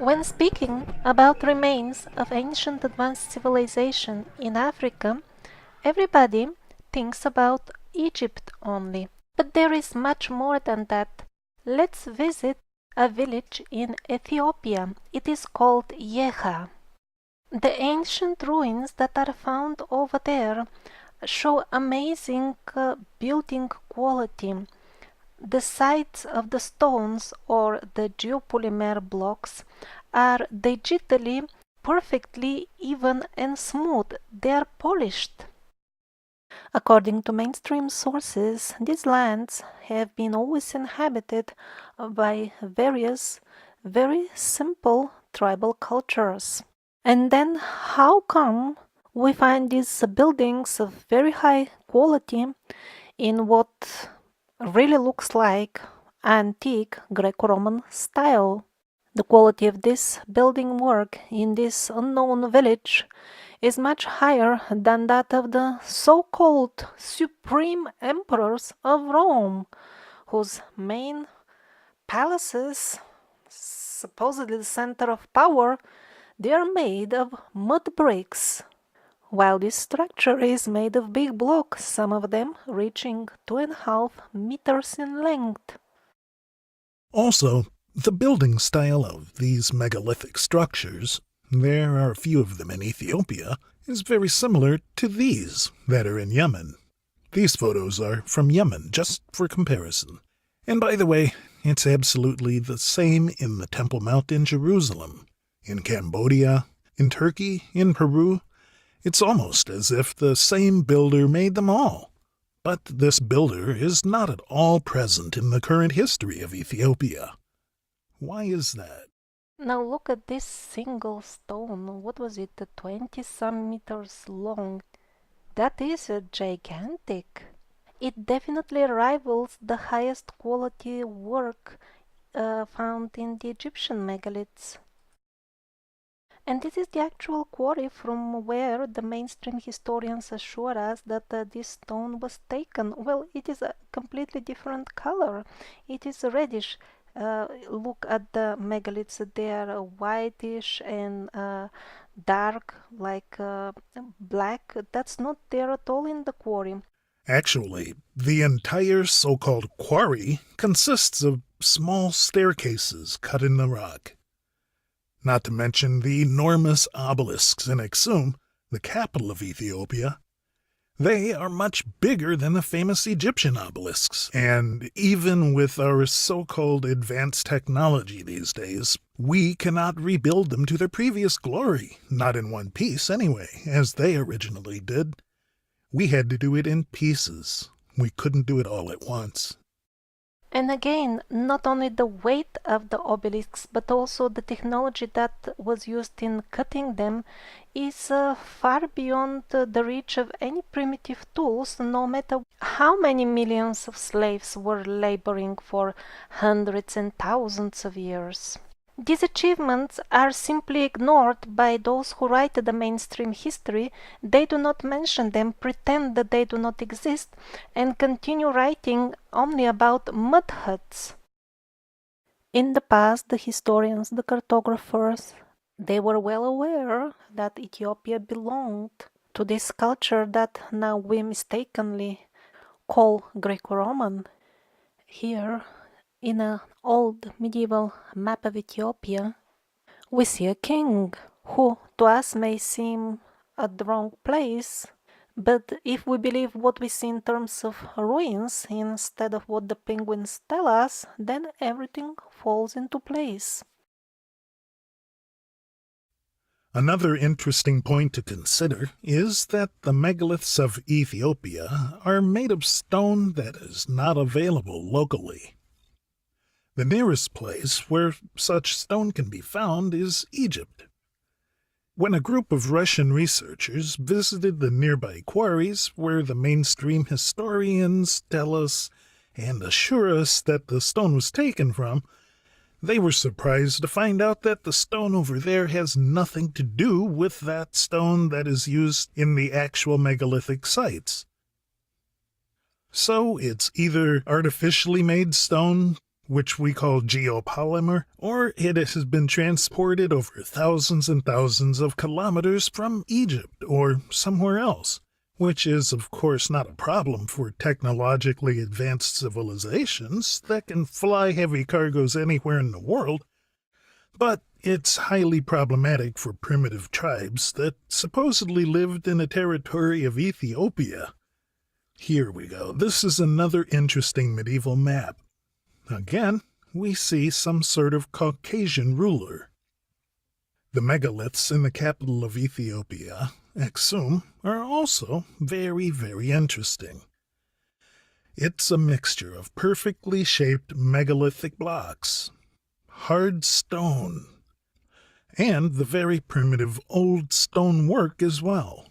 When speaking about remains of ancient advanced civilization in Africa, everybody thinks about Egypt only. But there is much more than that. Let's visit a village in Ethiopia. It is called Yeha. The ancient ruins that are found over there show amazing building quality. The sides of the stones or the geopolymer blocks are digitally perfectly even and smooth. They are polished. According to mainstream sources, these lands have been always inhabited by various very simple tribal cultures. And then how come we find these buildings of very high quality in what really looks like antique Greco-Roman style? The quality of this building work in this unknown village is much higher than that of the so-called supreme emperors of Rome, whose main palaces, supposedly the center of power, they are made of mud bricks, while this structure is made of big blocks, some of them reaching 2.5 meters in length. Also, the building style of these megalithic structures, there are a few of them in Ethiopia, is very similar to these that are in Yemen. These photos are from Yemen, just for comparison. And by the way, it's absolutely the same in the Temple Mount in Jerusalem, in Cambodia, in Turkey, in Peru. It's almost as if the same builder made them all. But this builder is not at all present in the current history of Ethiopia. Why is that? Now look at this single stone. What was it? 20-some meters long. That is gigantic. It definitely rivals the highest quality work found in the Egyptian megaliths. And this is the actual quarry from where the mainstream historians assure us that this stone was taken. Well, it is a completely different color. It is reddish. Look at the megaliths. They are whitish and dark, like black. That's not there at all in the quarry. Actually, the entire so-called quarry consists of small staircases cut in the rock. Not to mention the enormous obelisks in Aksum, the capital of Ethiopia. They are much bigger than the famous Egyptian obelisks, and even with our so-called advanced technology these days, we cannot rebuild them to their previous glory, not in one piece anyway, as they originally did. We had to do it in pieces. We couldn't do it all at once. And again, not only the weight of the obelisks, but also the technology that was used in cutting them is far beyond the reach of any primitive tools, no matter how many millions of slaves were laboring for hundreds and thousands of years. These achievements are simply ignored by those who write the mainstream history. They do not mention them, pretend that they do not exist, and continue writing only about mud huts. In the past, the historians, the cartographers, they were well aware that Ethiopia belonged to this culture that now we mistakenly call Greco-Roman. Here, in an old medieval map of Ethiopia, we see a king who to us may seem at the wrong place, but if we believe what we see in terms of ruins instead of what the penguins tell us, then everything falls into place. Another interesting point to consider is that the megaliths of Ethiopia are made of stone that is not available locally. The nearest place where such stone can be found is Egypt. When a group of Russian researchers visited the nearby quarries where the mainstream historians tell us and assure us that the stone was taken from, they were surprised to find out that the stone over there has nothing to do with that stone that is used in the actual megalithic sites. So it's either artificially made stone, which we call geopolymer, or it has been transported over thousands and thousands of kilometers from Egypt or somewhere else, which is, of course, not a problem for technologically advanced civilizations that can fly heavy cargoes anywhere in the world, but it's highly problematic for primitive tribes that supposedly lived in a territory of Ethiopia. Here we go. This is another interesting medieval map. Again, we see some sort of Caucasian ruler. The megaliths in the capital of Ethiopia, Aksum, are also very, very interesting. It's a mixture of perfectly shaped megalithic blocks, hard stone, and the very primitive old stone work as well,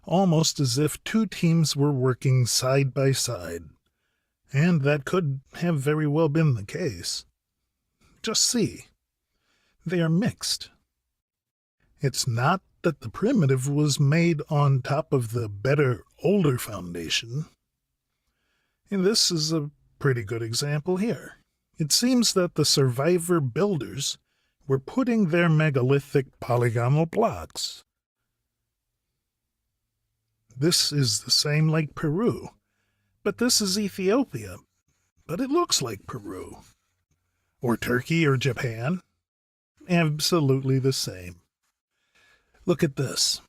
almost as if two teams were working side by side. And that could have very well been the case. Just see. They are mixed. It's not that the primitive was made on top of the better, older foundation. And this is a pretty good example here. It seems that the survivor builders were putting their megalithic polygonal blocks. This is the same like Peru. But this is Ethiopia, but it looks like Peru. Or Turkey or Japan. Absolutely the same. Look at this.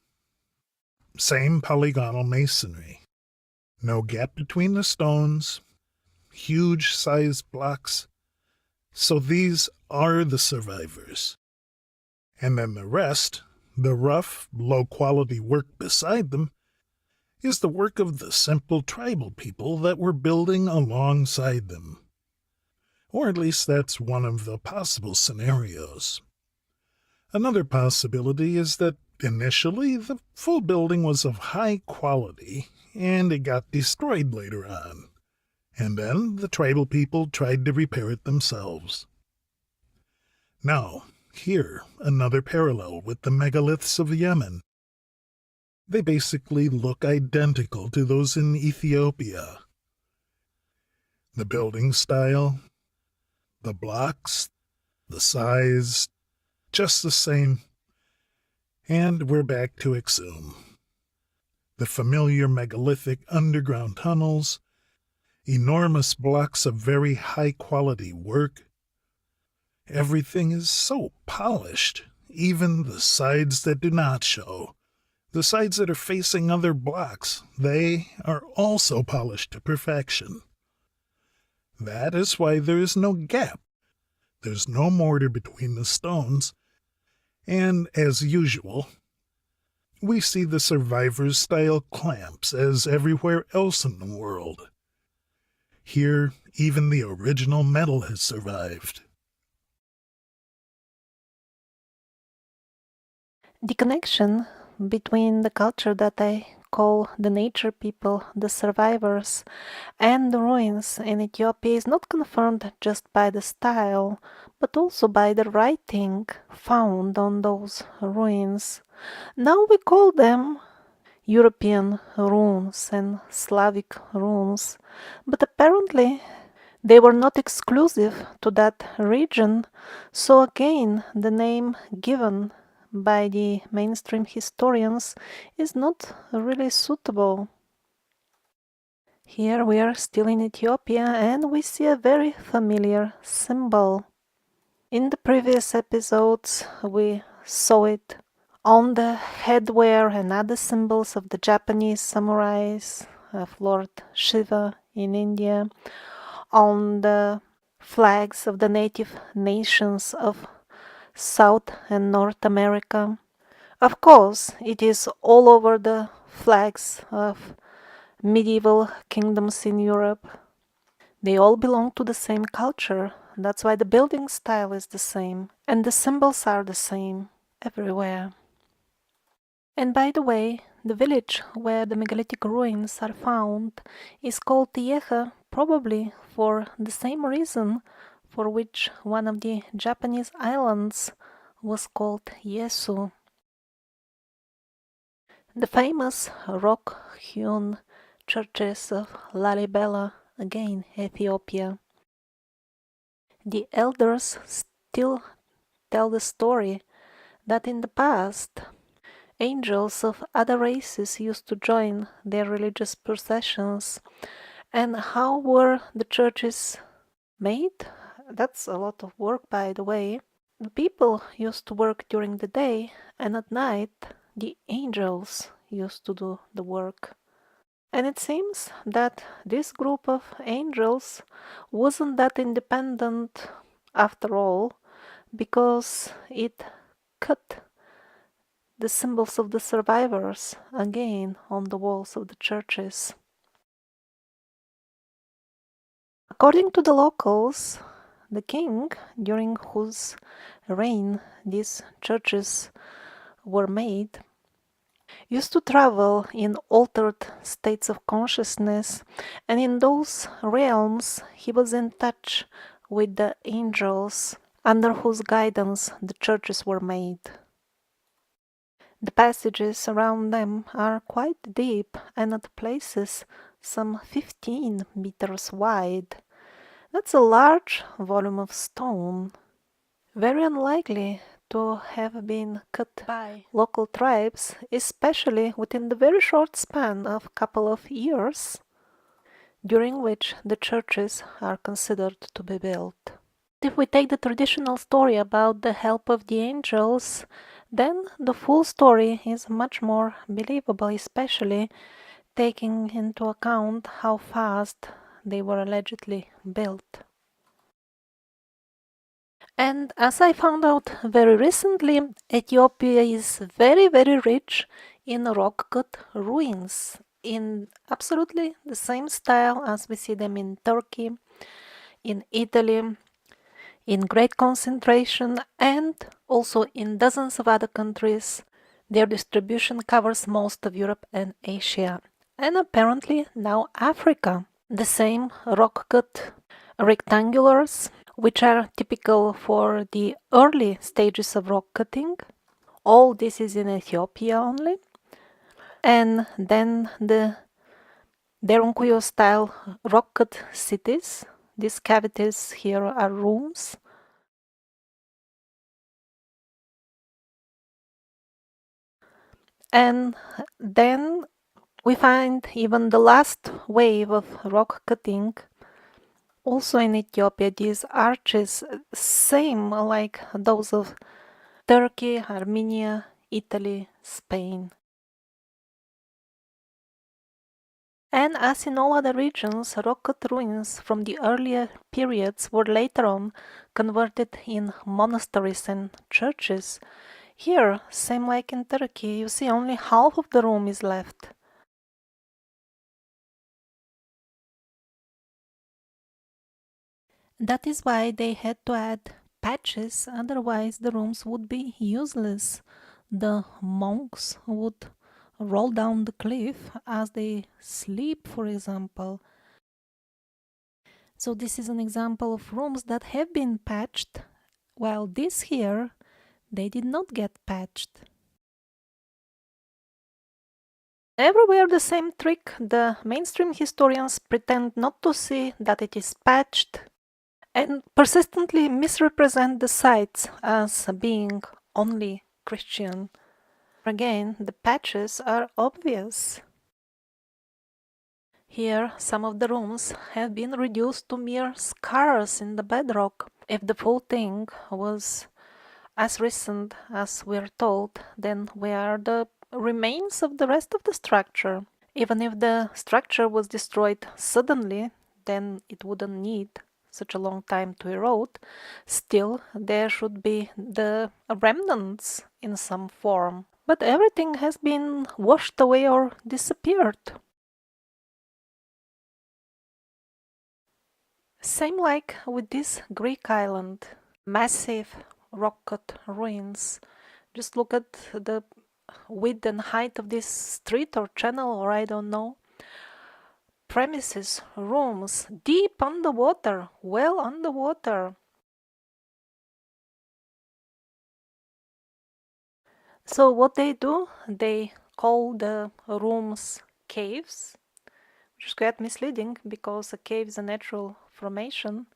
Same polygonal masonry. No gap between the stones. Huge sized blocks. So these are the survivors. And then the rest, the rough, low-quality work beside them, is the work of the simple tribal people that were building alongside them. Or at least that's one of the possible scenarios. Another possibility is that initially the full building was of high quality and it got destroyed later on, and then the tribal people tried to repair it themselves. Now, here another parallel with the megaliths of Yemen. They basically look identical to those in Ethiopia. The building style, the blocks, the size, just the same. And we're back to Aksum. The familiar megalithic underground tunnels, enormous blocks of very high-quality work. Everything is so polished, even the sides that do not show. The sides that are facing other blocks, they are also polished to perfection. That is why there is no gap. There's no mortar between the stones. And, as usual, we see the survivors-style clamps as everywhere else in the world. Here, even the original metal has survived. The connection between the culture that I call the nature people, the survivors, and the ruins in Ethiopia is not confirmed just by the style, but also by the writing found on those ruins. Now we call them European runes and Slavic runes, but apparently they were not exclusive to that region, so again the name given by the mainstream historians is not really suitable. Here we are still in Ethiopia and we see a very familiar symbol. In the previous episodes we saw it on the headwear and other symbols of the Japanese samurais, of Lord Shiva in India, on the flags of the native nations of South and North America. Of course, it is all over the flags of medieval kingdoms in Europe. They all belong to the same culture. That's why the building style is the same, and the symbols are the same everywhere. And by the way, the village where the megalithic ruins are found is called Tieja, probably for the same reason for which one of the Japanese islands was called Yesu. The famous rock-hewn churches of Lalibela, again Ethiopia. The elders still tell the story that in the past, angels of other races used to join their religious processions. And how were the churches made? That's a lot of work, by the way. The people used to work during the day, and at night, the angels used to do the work. And it seems that this group of angels wasn't that independent after all, because it cut the symbols of the survivors again on the walls of the churches. According to the locals, the king, during whose reign these churches were made, used to travel in altered states of consciousness, and in those realms he was in touch with the angels under whose guidance the churches were made. The passages around them are quite deep and at places some 15 meters wide. That's a large volume of stone, very unlikely to have been cut by local tribes, especially within the very short span of a couple of years during which the churches are considered to be built. If we take the traditional story about the help of the angels, then the full story is much more believable, especially taking into account how fast they were allegedly built. And as I found out very recently, Ethiopia is very, very rich in rock-cut ruins in absolutely the same style as we see them in Turkey, in Italy, in great concentration, and also in dozens of other countries. Their distribution covers most of Europe and Asia, and apparently now Africa. The same rock-cut rectangulars, which are typical for the early stages of rock cutting. All this is in Ethiopia only. And then the Derunkuyo style rock cut cities. These cavities here are rooms. And then we find even the last wave of rock cutting also in Ethiopia. These arches, same like those of Turkey, Armenia, Italy, Spain. And as in all other regions, rock-cut ruins from the earlier periods were later on converted in monasteries and churches. Here, same like in Turkey, you see only half of the room is left. That is why they had to add patches, otherwise the rooms would be useless. The monks would roll down the cliff as they sleep, for example. So this is an example of rooms that have been patched, while this here, they did not get patched. Everywhere the same trick. The mainstream historians pretend not to see that it is patched and persistently misrepresent the sites as being only Christian. Again, the patches are obvious. Here, some of the rooms have been reduced to mere scars in the bedrock. If the full thing was as recent as we're told, then where are the remains of the rest of the structure? Even if the structure was destroyed suddenly, then it wouldn't need such a long time to erode. Still, there should be the remnants in some form. But everything has been washed away or disappeared. Same like with this Greek island. Massive rock-cut ruins. Just look at the width and height of this street or channel, or I don't know. Premises, rooms, deep underwater, well underwater. So what they do, they call the rooms caves, which is quite misleading because a cave is a natural formation.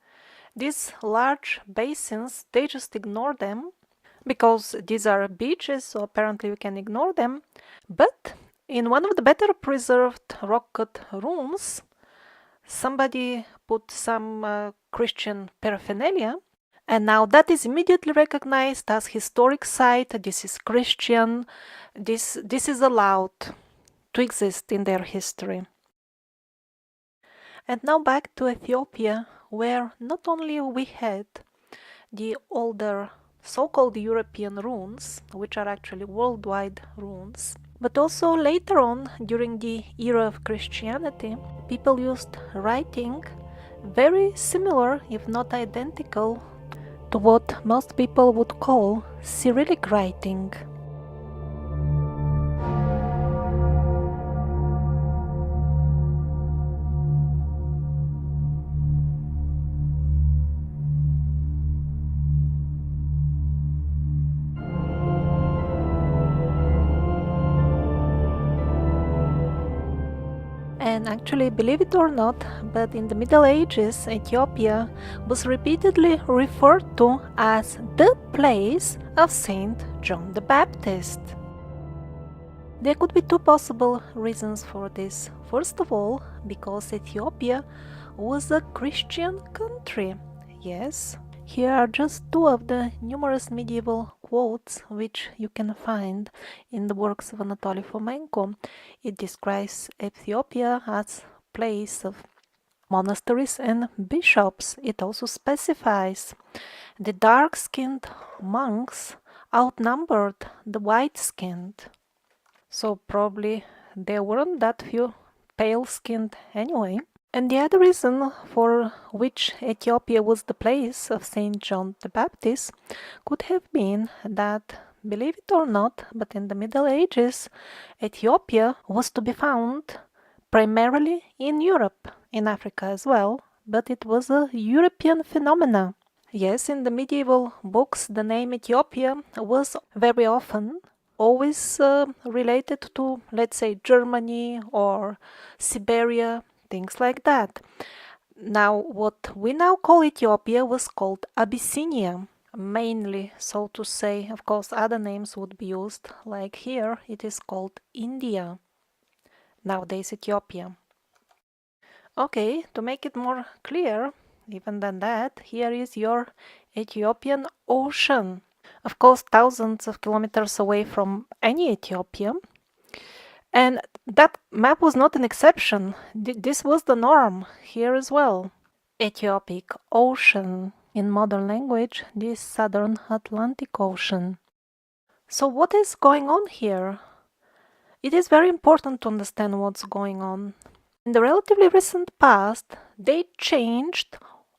These large basins, they just ignore them because these are beaches, so apparently we can ignore them. But in one of the better preserved rock-cut rooms, somebody put some Christian paraphernalia, and now that is immediately recognized as historic site. This is Christian. This is allowed to exist in their history. And now back to Ethiopia, where not only we had the older so-called European runes, which are actually worldwide runes, but also later on, during the era of Christianity, people used writing very similar, if not identical, to what most people would call Cyrillic writing. And actually, believe it or not, but in the Middle Ages, Ethiopia was repeatedly referred to as the place of Saint John the Baptist. There could be two possible reasons for this. First of all, because Ethiopia was a Christian country. Yes, here are just two of the numerous medieval quotes which you can find in the works of Anatoly Fomenko. It describes Ethiopia as a place of monasteries and bishops. It also specifies the dark-skinned monks outnumbered the white-skinned. So probably there weren't that few pale-skinned anyway. And the other reason for which Ethiopia was the place of Saint John the Baptist could have been that, believe it or not, but in the Middle Ages, Ethiopia was to be found primarily in Europe, in Africa as well, but it was a European phenomenon. Yes, in the medieval books, the name Ethiopia was very often always related to, let's say, Germany or Siberia, things like that. Now, what we now call Ethiopia was called Abyssinia, mainly, so to say. Of course, other names would be used, like here, it is called India, nowadays Ethiopia. Okay, to make it more clear, even than that, here is your Ethiopian Ocean. Of course, thousands of kilometers away from any Ethiopia. And that map was not an exception. This was the norm here as well. Ethiopic Ocean. In modern language, the Southern Atlantic Ocean. So what is going on here? It is very important to understand what's going on. In the relatively recent past, they changed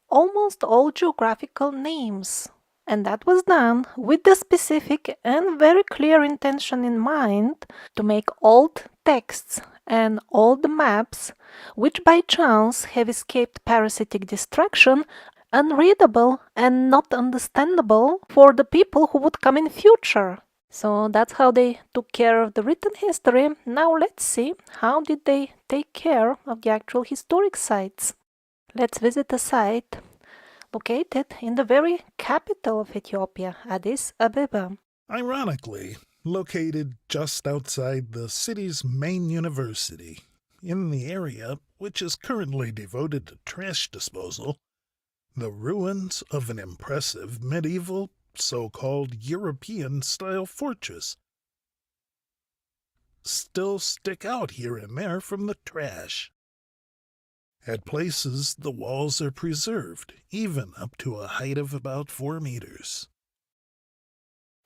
almost all geographical names. And that was done with the specific and very clear intention in mind to make old texts and old maps, which by chance have escaped parasitic destruction, unreadable and not understandable for the people who would come in future. So that's how they took care of the written history. Now let's see, how did they take care of the actual historic sites? Let's visit a site located in the very capital of Ethiopia, Addis Ababa. Ironically, located just outside the city's main university, in the area which is currently devoted to trash disposal, the ruins of an impressive medieval, so-called European-style fortress still stick out here and there from the trash. At places, the walls are preserved, even up to a height of about 4 meters.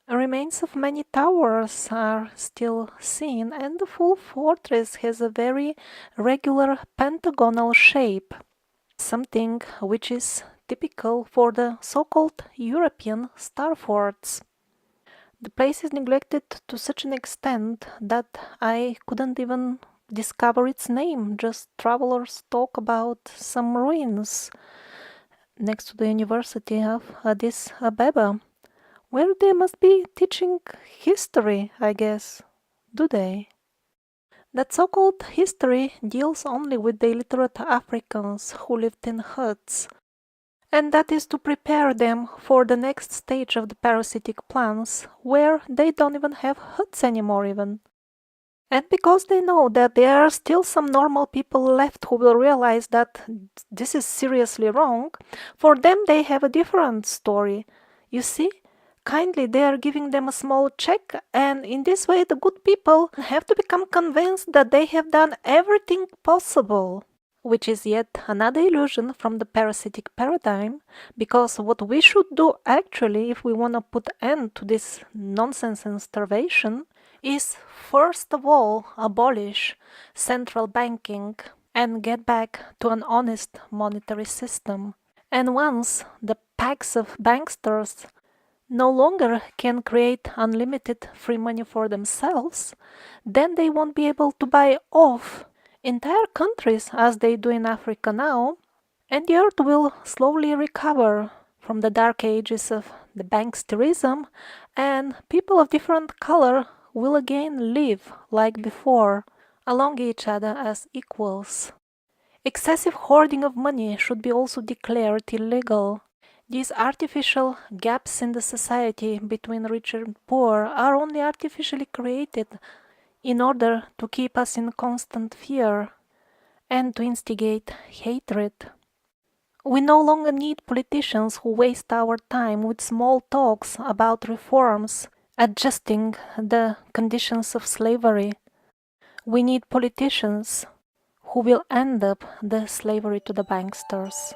Remains of many towers are still seen, and the full fortress has a very regular pentagonal shape, something which is typical for the so-called European star forts. The place is neglected to such an extent that I couldn't even discover its name. Just travelers talk about some ruins next to the University of Addis Ababa, where they must be teaching history, I guess. Do they? That so-called history deals only with the illiterate Africans who lived in huts, And that is to prepare them for the next stage of the parasitic plants, where they don't even have huts anymore even. And because they know that there are still some normal people left who will realize that this is seriously wrong, for them they have a different story. You see, kindly they are giving them a small check, and in this way the good people have to become convinced that they have done everything possible. Which is yet another illusion from the parasitic paradigm, because what we should do actually, if we want to put end to this nonsense and starvation, is first of all abolish central banking and get back to an honest monetary system. And once the packs of banksters no longer can create unlimited free money for themselves, then they won't be able to buy off entire countries as they do in Africa now, and the earth will slowly recover from the dark ages of the banksterism, and people of different color will again live like before, along each other as equals. Excessive hoarding of money should be also declared illegal. These artificial gaps in the society between rich and poor are only artificially created in order to keep us in constant fear and to instigate hatred. We no longer need politicians who waste our time with small talks about reforms, adjusting the conditions of slavery. We need politicians who will end up the slavery to the banksters.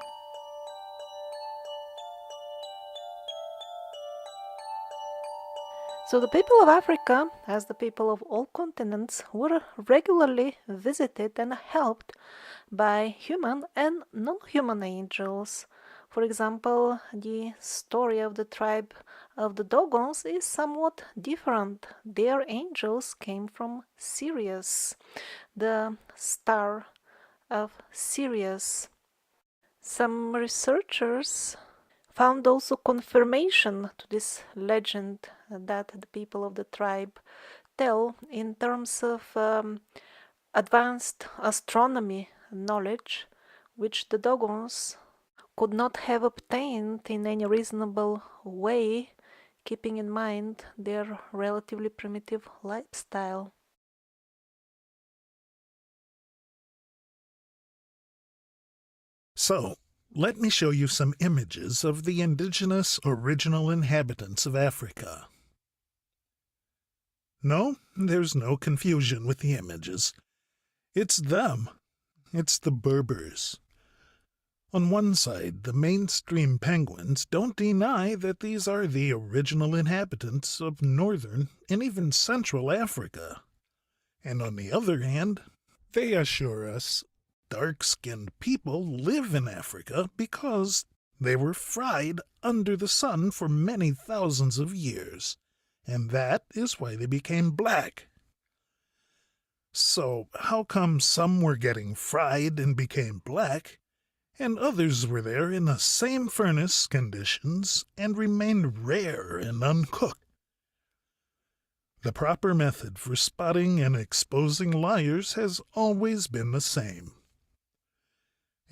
So the people of Africa, as the people of all continents, were regularly visited and helped by human and non-human angels. For example, the story of the tribe of the Dogons is somewhat different. Their angels came from Sirius, the star of Sirius. Some researchers found also confirmation to this legend that the people of the tribe tell in terms of advanced astronomy knowledge, which the Dogons could not have obtained in any reasonable way, keeping in mind their relatively primitive lifestyle. So, let me show you some images of the indigenous original inhabitants of Africa. No, there's no confusion with the images. It's them. It's the Berbers. On one side, the mainstream penguins don't deny that these are the original inhabitants of northern and even central Africa. And on the other hand, they assure us dark-skinned people live in Africa because they were fried under the sun for many thousands of years, and that is why they became black. So how come some were getting fried and became black, and others were there in the same furnace conditions and remained rare and uncooked? The proper method for spotting and exposing liars has always been the same.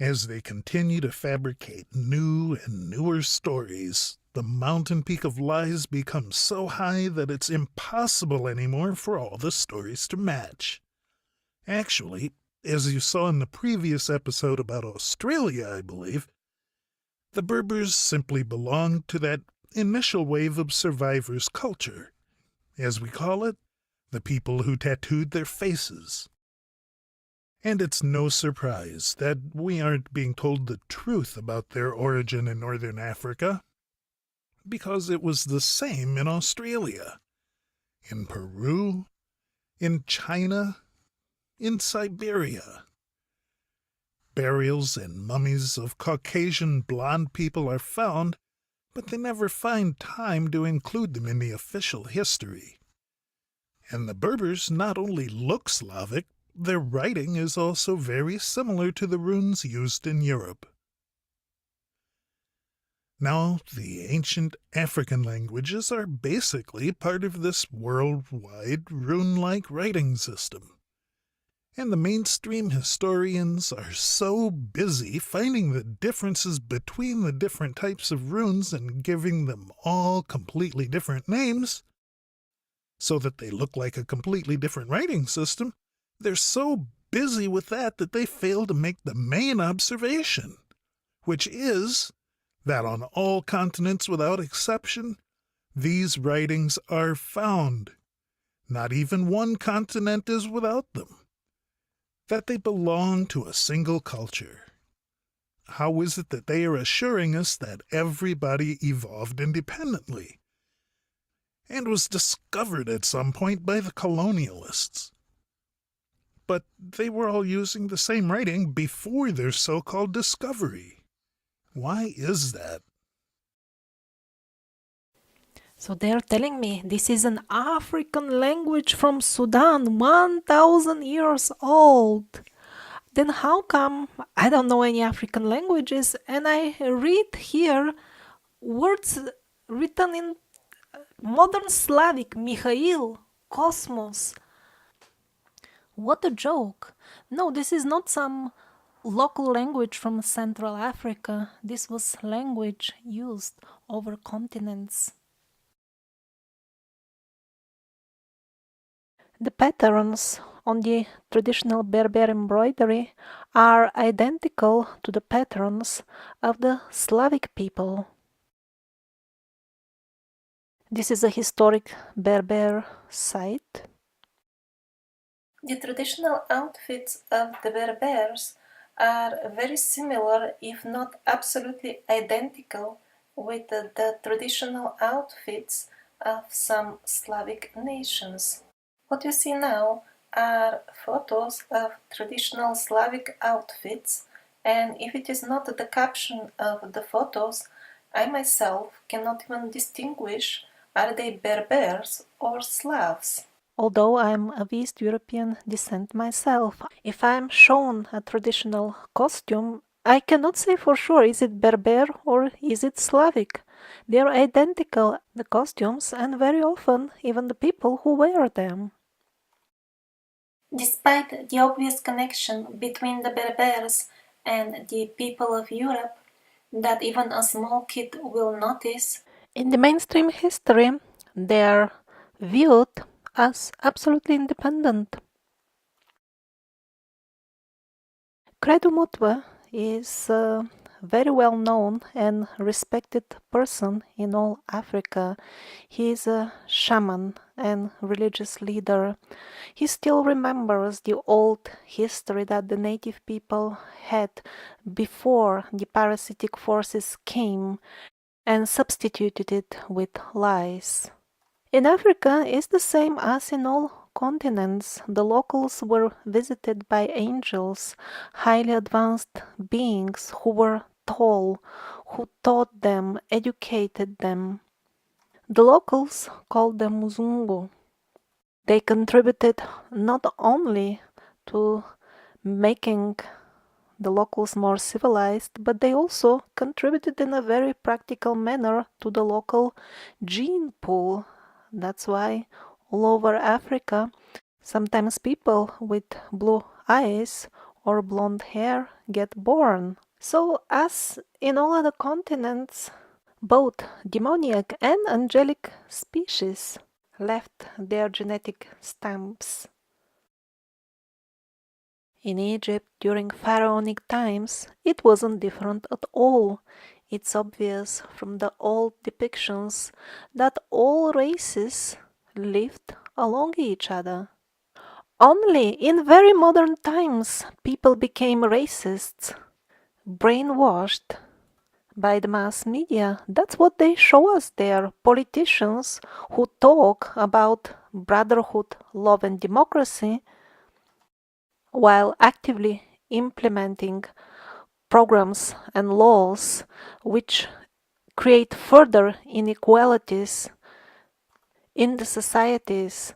As they continue to fabricate new and newer stories, the mountain peak of lies becomes so high that it's impossible anymore for all the stories to match. Actually, as you saw in the previous episode about Australia, I believe, the Berbers simply belonged to that initial wave of survivors' culture. As we call it, the people who tattooed their faces. And it's no surprise that we aren't being told the truth about their origin in northern Africa, because it was the same in Australia, in Peru, in China, in Siberia. Burials and mummies of Caucasian blonde people are found, but they never find time to include them in the official history. And the Berbers not only look Slavic, their writing is also very similar to the runes used in Europe. Now, the ancient African languages are basically part of this worldwide rune-like writing system. And the mainstream historians are so busy finding the differences between the different types of runes and giving them all completely different names, so that they look like a completely different writing system. They're so busy with that they fail to make the main observation, which is that on all continents without exception, these writings are found. Not even one continent is without them. That they belong to a single culture. How is it that they are assuring us that everybody evolved independently and was discovered at some point by the colonialists? But they were all using the same writing before their so-called discovery. Why is that? So they're telling me this is an African language from Sudan, 1,000 years old. Then how come I don't know any African languages and I read here words written in modern Slavic, Mikhail, Cosmos? What a joke. No, this is not some local language from Central Africa. This was language used over continents. The patterns on the traditional Berber embroidery are identical to the patterns of the Slavic people. This is a historic Berber site. The traditional outfits of the Berbers are very similar, if not absolutely identical, with the traditional outfits of some Slavic nations. What you see now are photos of traditional Slavic outfits, and if it is not the caption of the photos, I myself cannot even distinguish are they Berbers or Slavs. Although I'm of East European descent myself, if I'm shown a traditional costume, I cannot say for sure is it Berber or is it Slavic. They are identical, the costumes, and very often even the people who wear them. Despite the obvious connection between the Berbers and the people of Europe that even a small kid will notice, in the mainstream history they are viewed as absolutely independent. Credo Mutwa is a very well known and respected person in all Africa. He is a shaman and religious leader. He still remembers the old history that the native people had before the parasitic forces came and substituted it with lies. In Africa, it's the same as in all continents. The locals were visited by angels, highly advanced beings who were tall, who taught them, educated them. The locals called them Muzungu. They contributed not only to making the locals more civilized, but they also contributed in a very practical manner to the local gene pool. That's why all over Africa, sometimes people with blue eyes or blonde hair get born. So, as in all other continents, both demoniac and angelic species left their genetic stamps. In Egypt, during pharaonic times, it wasn't different at all. It's obvious from the old depictions that all races lived along each other. Only in very modern times people became racists, brainwashed by the mass media. That's what they show us there. Politicians who talk about brotherhood, love and democracy while actively implementing programs and laws which create further inequalities in the societies.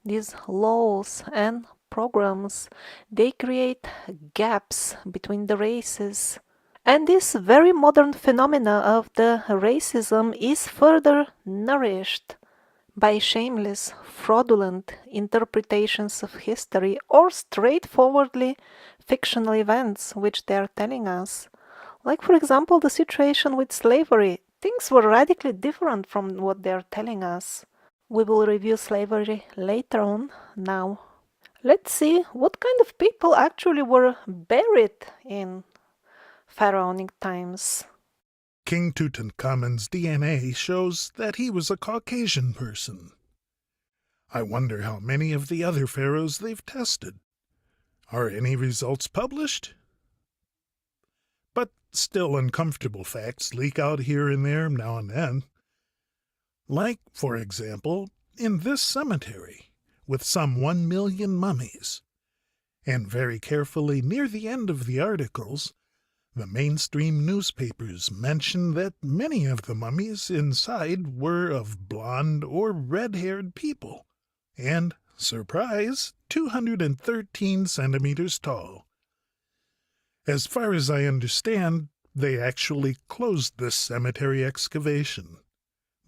These laws and programs, they create gaps between the races. And this very modern phenomena of the racism is further nourished by shameless, fraudulent interpretations of history or straightforwardly fictional events which they are telling us. Like, for example, the situation with slavery. Things were radically different from what they are telling us. We will review slavery later on. Now, let's see what kind of people actually were buried in pharaonic times. King Tutankhamun's DNA shows that he was a Caucasian person. I wonder how many of the other pharaohs they've tested. Are any results published? But still uncomfortable facts leak out here and there now and then. Like, for example, in this cemetery, with some 1 million mummies. And very carefully near the end of the articles, the mainstream newspapers mention that many of the mummies inside were of blonde or red-haired people, and, surprise, 213 centimeters tall. As far as I understand, they actually closed this cemetery excavation,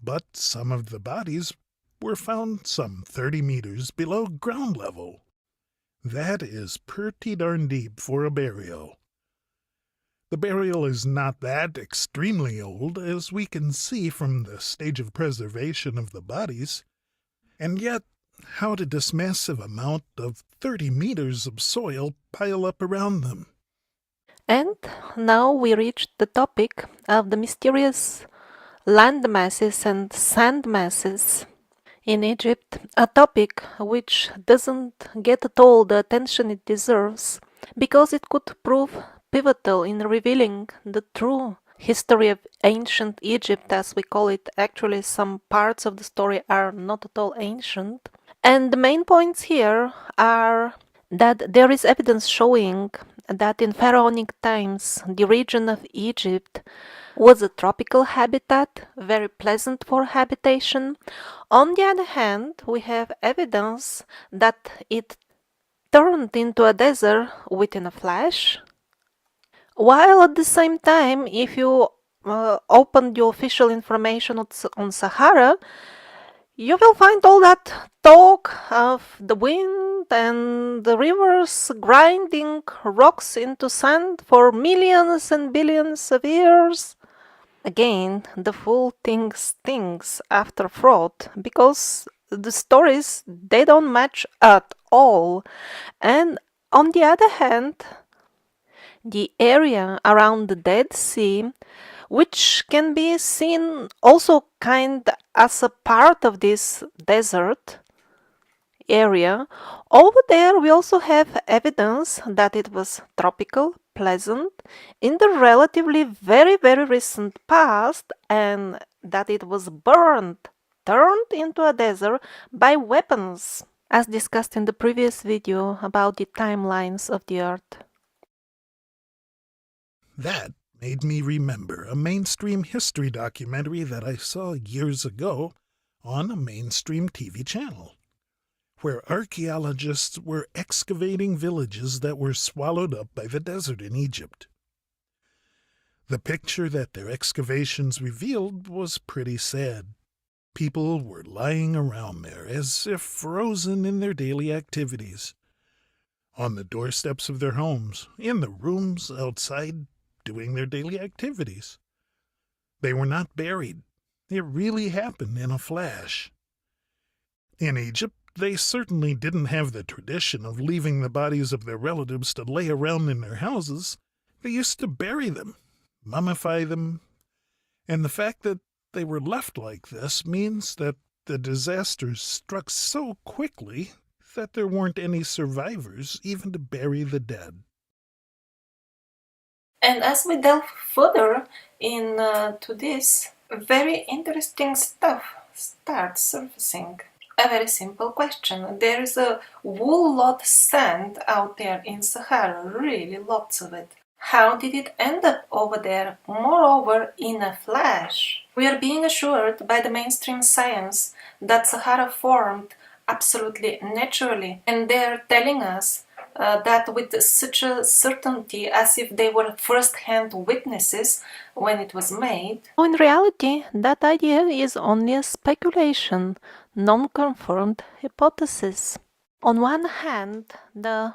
but some of the bodies were found some 30 meters below ground level. That is pretty darn deep for a burial. The burial is not that extremely old, as we can see from the stage of preservation of the bodies, and yet how did this massive amount of 30 meters of soil pile up around them? And now we reached the topic of the mysterious land masses and sand masses in Egypt, a topic which doesn't get at all the attention it deserves, because it could prove pivotal in revealing the true history of ancient Egypt, as we call it. Actually, some parts of the story are not at all ancient. And the main points here are that there is evidence showing that in pharaonic times the region of Egypt was a tropical habitat, very pleasant for habitation. On the other hand, we have evidence that it turned into a desert within a flash, while at the same time, if you open the official information on Sahara, you will find all that talk of the wind and the rivers grinding rocks into sand for millions and billions of years. Again, the full thing stinks after fraud, because the stories, they don't match at all. And on the other hand, the area around the Dead Sea, which can be seen also kind as a part of this desert area, over there we also have evidence that it was tropical, pleasant, in the relatively very recent past, and that it was turned into a desert by weapons, as discussed in the previous video about the timelines of the Earth. That made me remember a mainstream history documentary that I saw years ago on a mainstream TV channel, where archaeologists were excavating villages that were swallowed up by the desert in Egypt. The picture that their excavations revealed was pretty sad. People were lying around there as if frozen in their daily activities, on the doorsteps of their homes, in the rooms outside, doing their daily activities. They were not buried. It really happened in a flash. In Egypt, they certainly didn't have the tradition of leaving the bodies of their relatives to lay around in their houses. They used to bury them, mummify them, and the fact that they were left like this means that the disasters struck so quickly that there weren't any survivors even to bury the dead. And as we delve further into this, very interesting stuff starts surfacing. A very simple question. There is a whole lot of sand out there in Sahara, really lots of it. How did it end up over there, moreover in a flash? We are being assured by the mainstream science that Sahara formed absolutely naturally, and they are telling us that with such a certainty, as if they were first-hand witnesses when it was made. In reality, that idea is only a speculation, non-confirmed hypotheses. On one hand, the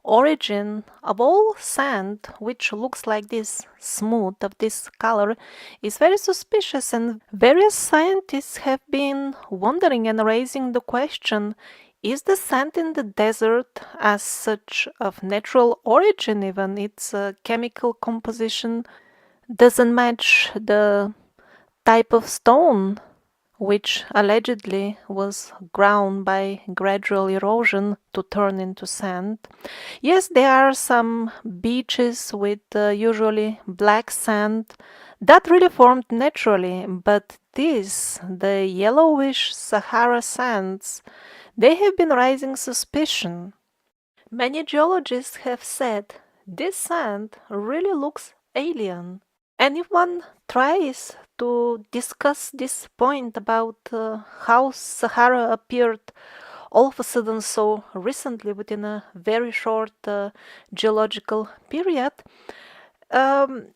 origin of all sand, which looks like this, smooth, of this color, is very suspicious, and various scientists have been wondering and raising the question, is the sand in the desert as such of natural origin? Even its chemical composition doesn't match the type of stone which allegedly was ground by gradual erosion to turn into sand. Yes, there are some beaches with usually black sand that really formed naturally, but these, the yellowish Sahara sands, they have been raising suspicion. Many geologists have said this sand really looks alien. And if one tries to discuss this point about how Sahara appeared all of a sudden so recently within a very short geological period, um,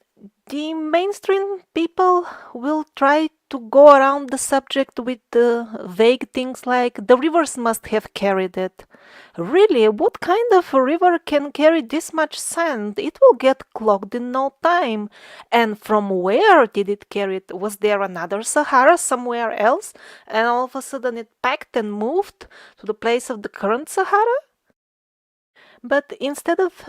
the mainstream people will try to go around the subject with vague things like the rivers must have carried it. Really, what kind of a river can carry this much sand? It will get clogged in no time. And from where did it carry it? Was there another Sahara somewhere else? And all of a sudden it packed and moved to the place of the current Sahara? But instead of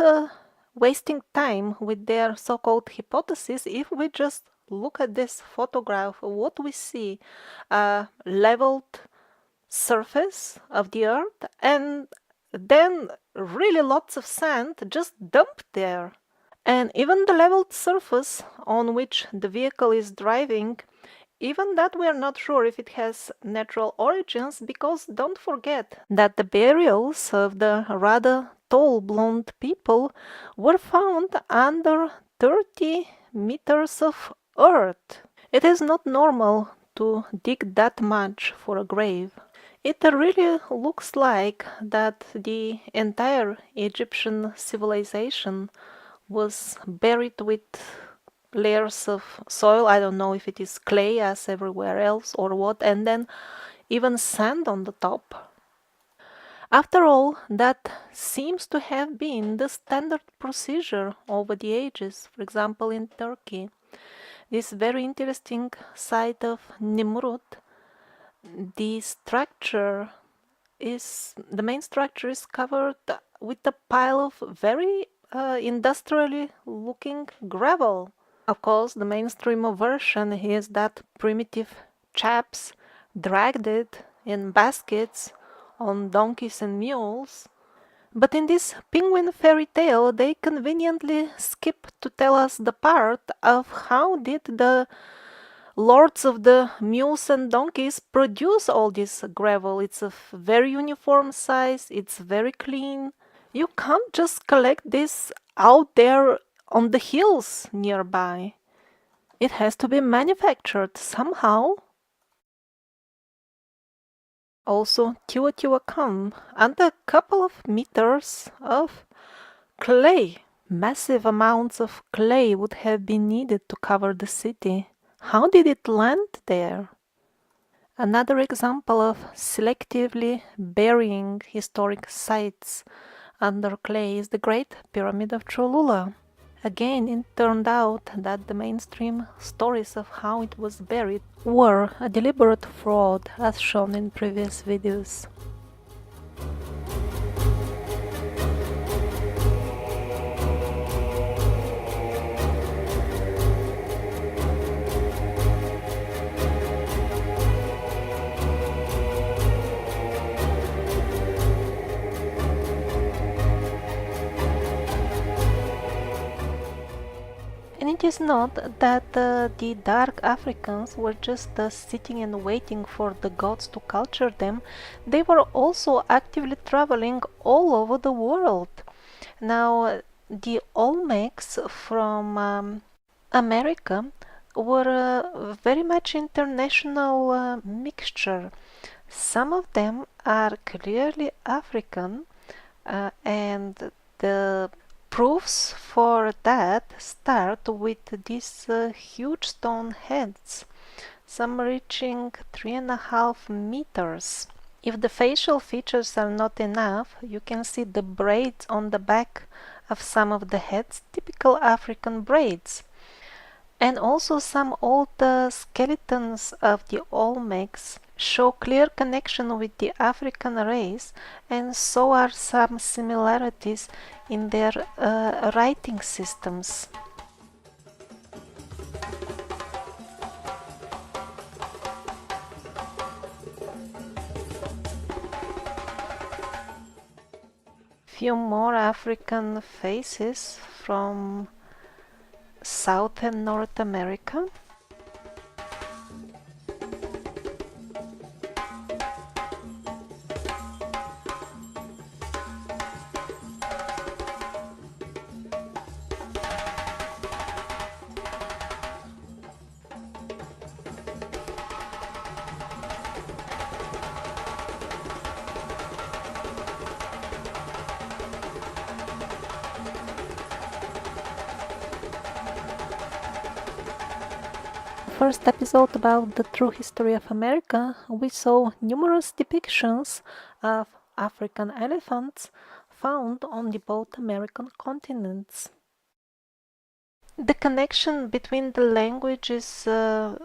wasting time with their so-called hypotheses, if we just look at this photograph, what we see, a leveled surface of the earth, and then really lots of sand just dumped there. And even the leveled surface on which the vehicle is driving, even that we are not sure if it has natural origins, because don't forget that the burials of the rather tall blonde people were found under 30 meters of earth. It is not normal to dig that much for a grave. It really looks like that the entire Egyptian civilization was buried with layers of soil. I don't know if it is clay as everywhere else or what, and then even sand on the top. After all, that seems to have been the standard procedure over the ages. For example, in Turkey, this very interesting site of Nimrud, the main structure is covered with a pile of very industrially looking gravel. Of course, the mainstream version is that primitive chaps dragged it in baskets on donkeys and mules. But in this penguin fairy tale, they conveniently skip to tell us the part of how did the lords of the mules and donkeys produce all this gravel. It's a very uniform size, it's very clean. You can't just collect this out there on the hills nearby. It has to be manufactured somehow. Also, Teotihuacan, and a couple of meters of clay. Massive amounts of clay would have been needed to cover the city. How did it land there? Another example of selectively burying historic sites under clay is the Great Pyramid of Cholula. Again, it turned out that the mainstream stories of how it was buried were a deliberate fraud, as shown in previous videos. It is not that the dark Africans were just sitting and waiting for the gods to culture them. They were also actively traveling all over the world. Now, the Olmecs from America were a very much international mixture. Some of them are clearly African, and the proofs for that start with these huge stone heads. some reaching 3.5 meters. If the facial features are not enough, you can see the braids on the back of some of the heads, typical African braids. And also some old skeletons of the Olmecs show clear connection with the African race, and so are some similarities in their writing systems. Few more African faces from South and North America. First episode about the true history of America, we saw numerous depictions of African elephants found on the both American continents. The connection between the languages and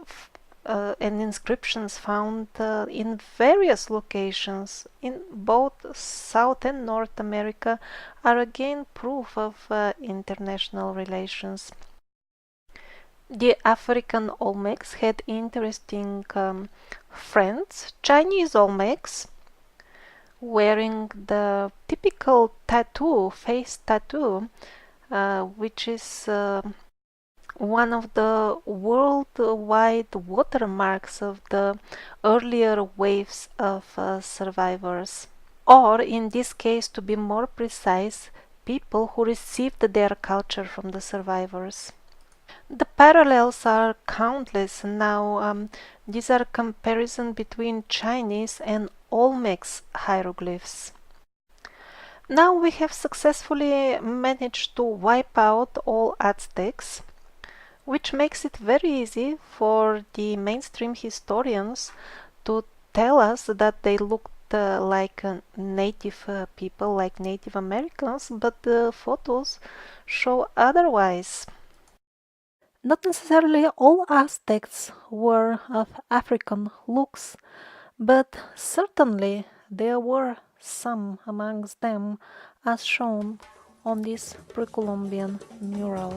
inscriptions found in various locations in both South and North America are again proof of international relations. The African Olmecs had interesting friends, Chinese Olmecs, wearing the typical tattoo, face tattoo, which is one of the worldwide watermarks of the earlier waves of survivors. Or, in this case, to be more precise, people who received their culture from the survivors. The parallels are countless. Now, these are comparison between Chinese and Olmec's hieroglyphs. Now we have successfully managed to wipe out all Aztecs, which makes it very easy for the mainstream historians to tell us that they looked like native people, like Native Americans, but the photos show otherwise. Not necessarily all Aztecs were of African looks, but certainly there were some amongst them, as shown on this Pre-Columbian mural.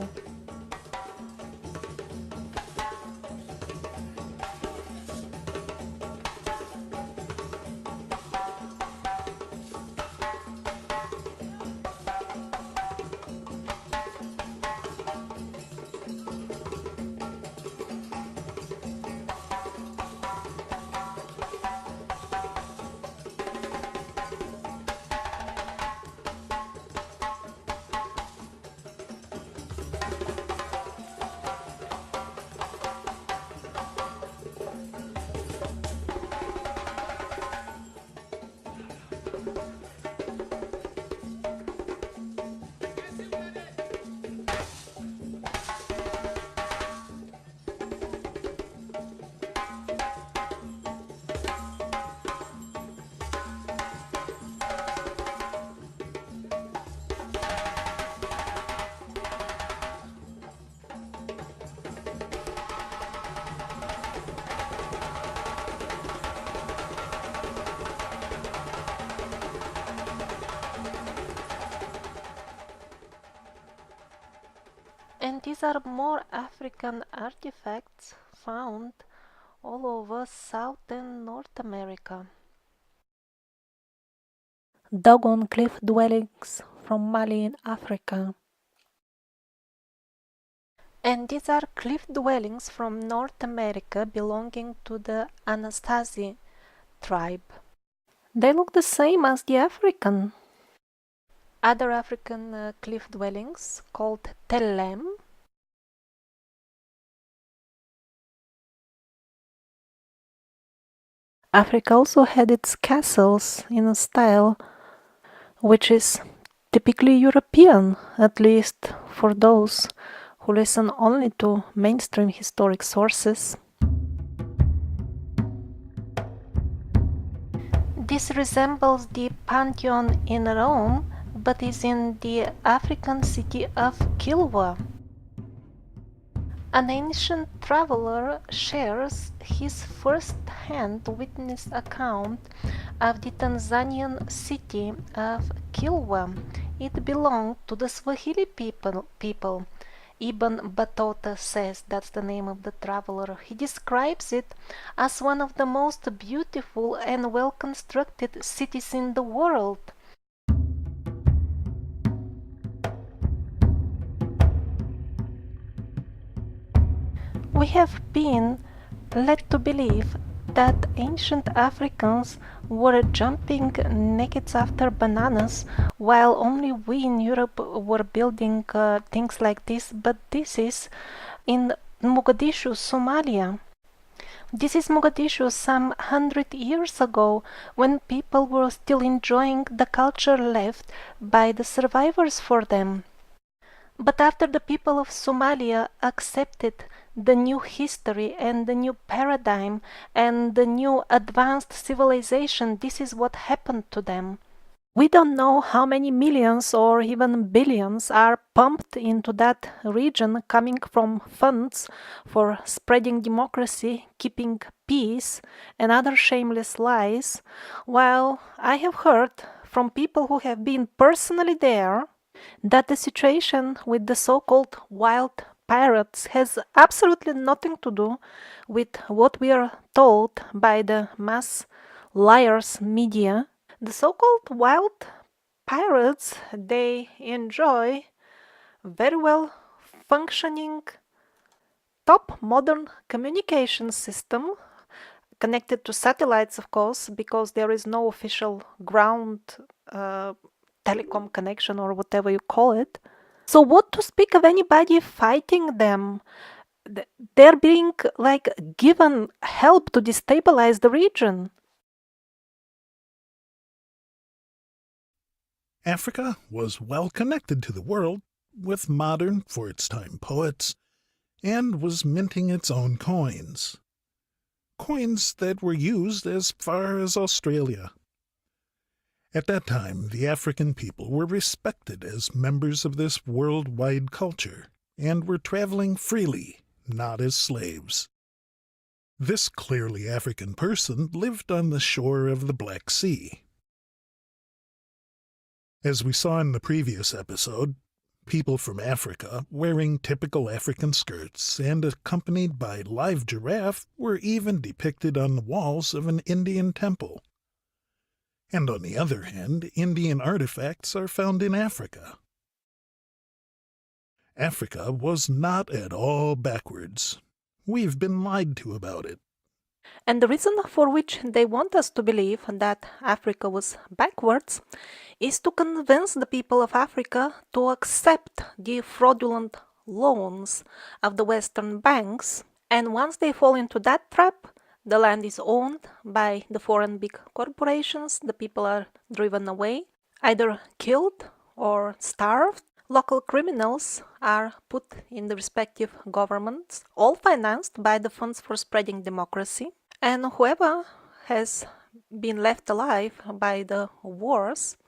And these are more African artifacts found all over South and North America. Dogon cliff dwellings from Mali in Africa. And these are cliff dwellings from North America belonging to the Anasazi tribe. They look the same as the African. Other African cliff dwellings called Tellem. Africa also had its castles in a style which is typically European, at least for those who listen only to mainstream historic sources. This resembles the Pantheon in Rome, but is in the African city of Kilwa. An ancient traveler shares his first-hand witness account of the Tanzanian city of Kilwa. It belonged to the Swahili people. Ibn Battuta says that's the name of the traveler. He describes it as one of the most beautiful and well-constructed cities in the world. We have been led to believe that ancient Africans were jumping naked after bananas, while only we in Europe were building things like this, but this is in Mogadishu, Somalia. This is Mogadishu some 100 years ago, when people were still enjoying the culture left by the survivors for them. But after the people of Somalia accepted the new history and the new paradigm and the new advanced civilization, this is what happened to them. We don't know how many millions or even billions are pumped into that region coming from funds for spreading democracy, keeping peace, and other shameless lies, while I have heard from people who have been personally there that the situation with the so-called wild pirates has absolutely nothing to do with what we are told by the mass liars media. The so-called wild pirates, they enjoy very well functioning top modern communication system connected to satellites, of course, because there is no official ground telecom connection or whatever you call it. So what to speak of anybody fighting them? They're being given help to destabilize the region. Africa was well connected to the world, with modern, for its time, poets, and was minting its own coins. Coins that were used as far as Australia. At that time, the African people were respected as members of this worldwide culture, and were traveling freely, not as slaves. This clearly African person lived on the shore of the Black Sea. As we saw in the previous episode, people from Africa, wearing typical African skirts and accompanied by live giraffe, were even depicted on the walls of an Indian temple. And on the other hand, Indian artifacts are found in Africa. Africa was not at all backwards. We've been lied to about it. And the reason for which they want us to believe that Africa was backwards is to convince the people of Africa to accept the fraudulent loans of the Western banks. And once they fall into that trap, the land is owned by the foreign big corporations, the people are driven away, either killed or starved. Local criminals are put in the respective governments, all financed by the funds for spreading democracy. And whoever has been left alive by the wars,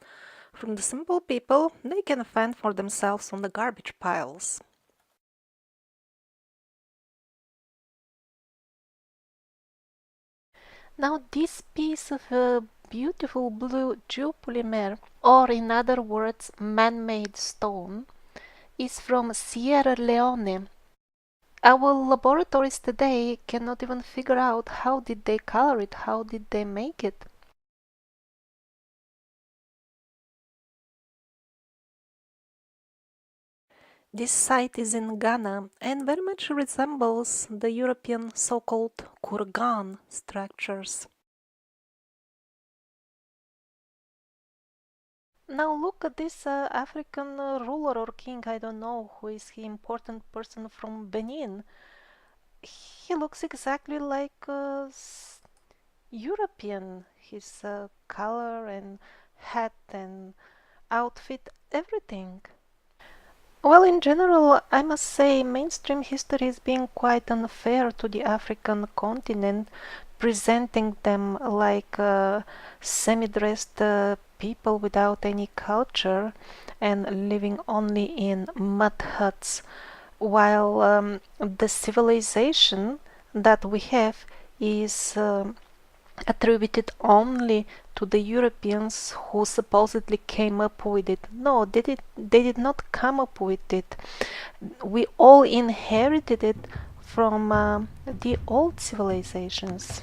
from the simple people, they can fend for themselves on the garbage piles. Now this piece of beautiful blue geopolymer, or in other words man-made stone, is from Sierra Leone. Our laboratories today cannot even figure out how did they color it, how did they make it. This site is in Ghana and very much resembles the European so-called kurgan structures. Now look at this African ruler or king, I don't know who is he, important person from Benin. He looks exactly like European, his color and hat and outfit, everything. Well, in general, I must say mainstream history is being quite unfair to the African continent presenting them like semi-dressed people without any culture and living only in mud huts, while the civilization that we have is attributed only to the Europeans who supposedly came up with it. No, they did not come up with it. We all inherited it from the old civilizations.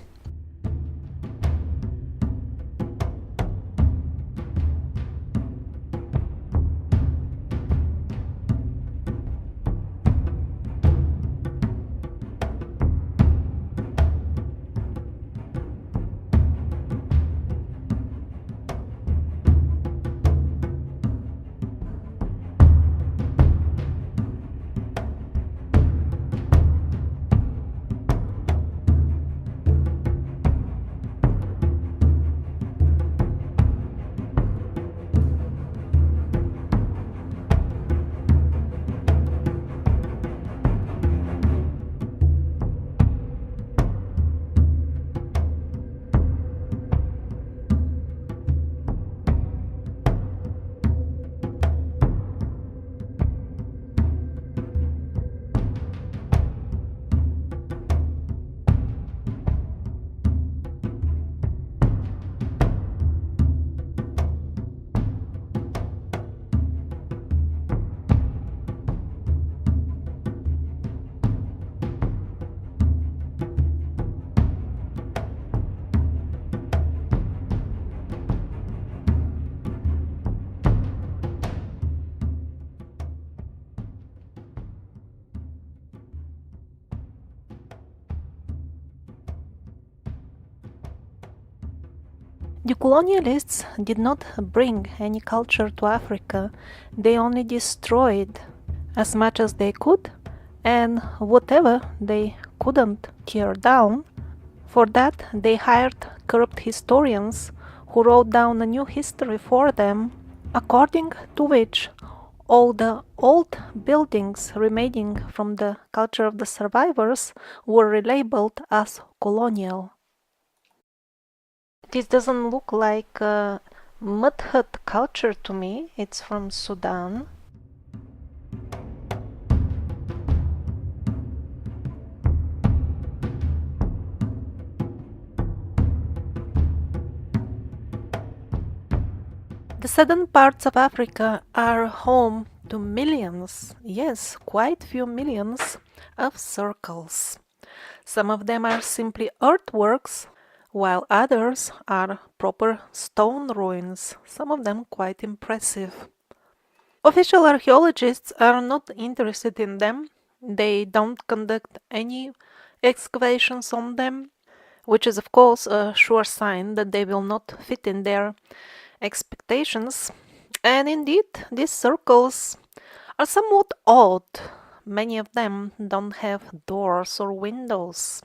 The colonialists did not bring any culture to Africa, they only destroyed as much as they could, and whatever they couldn't tear down, for that they hired corrupt historians who wrote down a new history for them, according to which all the old buildings remaining from the culture of the survivors were relabeled as colonial. This doesn't look like a mud hut culture to me. It's from Sudan. The southern parts of Africa are home to millions, yes, quite few millions of circles. Some of them are simply earthworks, while others are proper stone ruins, some of them quite impressive. Official archaeologists are not interested in them. They don't conduct any excavations on them, which is of course a sure sign that they will not fit in their expectations. And indeed, these circles are somewhat odd. Many of them don't have doors or windows.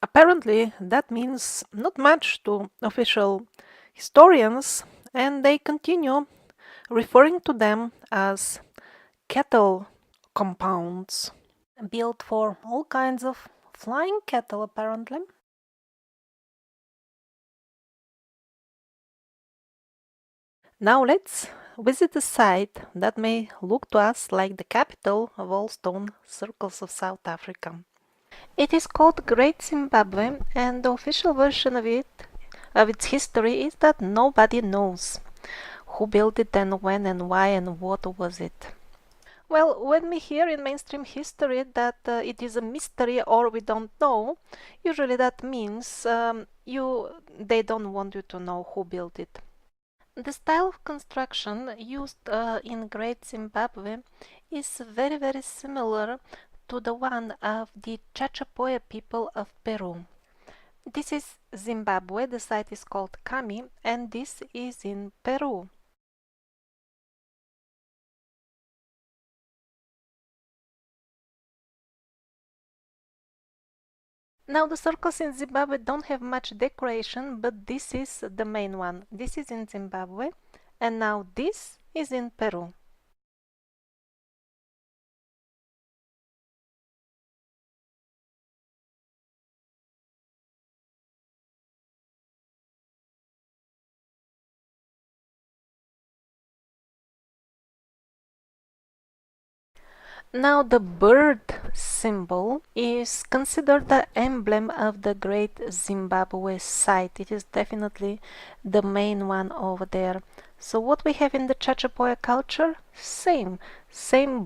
Apparently, that means not much to official historians, and they continue referring to them as cattle compounds, built for all kinds of flying cattle, apparently. Now let's visit a site that may look to us like the capital of all stone circles of South Africa. It is called Great Zimbabwe, and the official version of its history, is that nobody knows who built it and when and why and what was it. Well, when we hear in mainstream history that it is a mystery or we don't know, usually that means they don't want you to know who built it. The style of construction used in Great Zimbabwe is very, very similar to the one of the Chachapoya people of Peru. This is Zimbabwe, the site is called Kami, and this is in Peru. Now the circles in Zimbabwe don't have much decoration, but this is the main one. This is in Zimbabwe, and now this is in Peru. Now the bird symbol is considered the emblem of the great Zimbabwe site. It is definitely the main one over there. So what we have in the Chachapoya culture? Same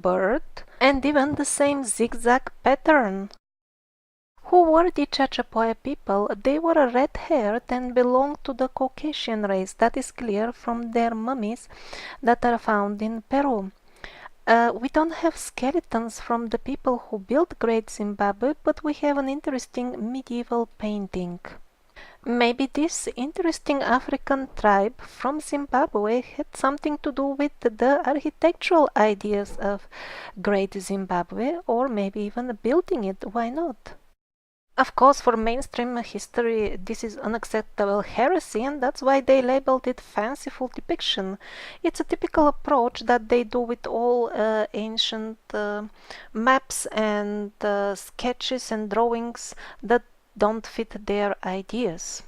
bird and even the same zigzag pattern. Who were the Chachapoya people? They were red-haired and belonged to the Caucasian race. That is clear from their mummies that are found in Peru. We don't have skeletons from the people who built Great Zimbabwe, but we have an interesting medieval painting. Maybe this interesting African tribe from Zimbabwe had something to do with the architectural ideas of Great Zimbabwe, or maybe even building it. Why not? Of course, for mainstream history, this is unacceptable heresy, and that's why they labeled it fanciful depiction. It's a typical approach that they do with all ancient maps and sketches and drawings that don't fit their ideas.